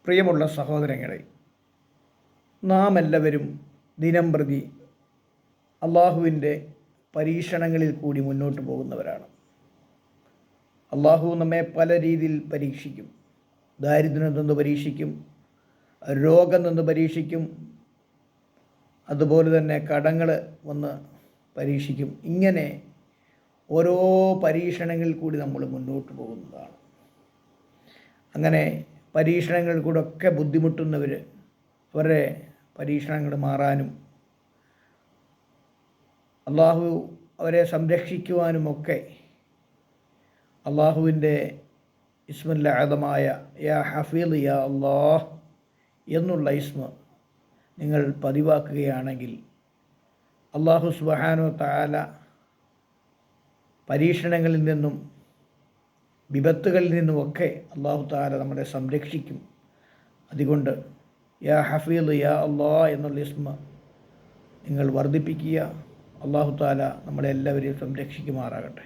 പ്രിയമുള്ള സഹോദരങ്ങളെ, നാം എല്ലാവരും ദിനംപ്രതി അള്ളാഹുവിൻ്റെ പരീക്ഷണങ്ങളിൽ കൂടി മുന്നോട്ട് പോകുന്നവരാണ്. അള്ളാഹു നമ്മെ പല രീതിയിൽ പരീക്ഷിക്കും. ദാരിദ്ര്യം നിന്ന് പരീക്ഷിക്കും, രോഗം നിന്ന് പരീക്ഷിക്കും, അതുപോലെ തന്നെ കടങ്ങൾ വന്ന് പരീക്ഷിക്കും. ഇങ്ങനെ ഓരോ പരീക്ഷണങ്ങളിൽ കൂടി നമ്മൾ മുന്നോട്ട് പോകുന്നതാണ്. അങ്ങനെ പരീക്ഷണങ്ങളിൽ കൂടെ ഒക്കെ ബുദ്ധിമുട്ടുന്നവർ അവരുടെ പരീക്ഷണങ്ങൾ മാറാനും അള്ളാഹു അവരെ സംരക്ഷിക്കുവാനുമൊക്കെ അള്ളാഹുവിൻ്റെ ഇസ്മുൽ അഅദമായ യാ ഹഫീദ് യാ അല്ലാഹ് എന്നുള്ള ഇസ്മ നിങ്ങൾ പതിവാക്കുകയാണെങ്കിൽ അള്ളാഹു സുബ്ഹാനഹു വ തആല പരീക്ഷണങ്ങളിൽ നിന്നും വിപത്തുകളിൽ നിന്നുമൊക്കെ അള്ളാഹു തആല നമ്മളെ സംരക്ഷിക്കും. അതുകൊണ്ട് യാ ഹഫീദ് യാ അല്ലാഹ് എന്നുള്ള ഇസ്മ നിങ്ങൾ വർദ്ധിപ്പിക്കുക. അള്ളാഹു തആല നമ്മളെല്ലാവരെയും സംരക്ഷിക്കുമാറാകട്ടെ.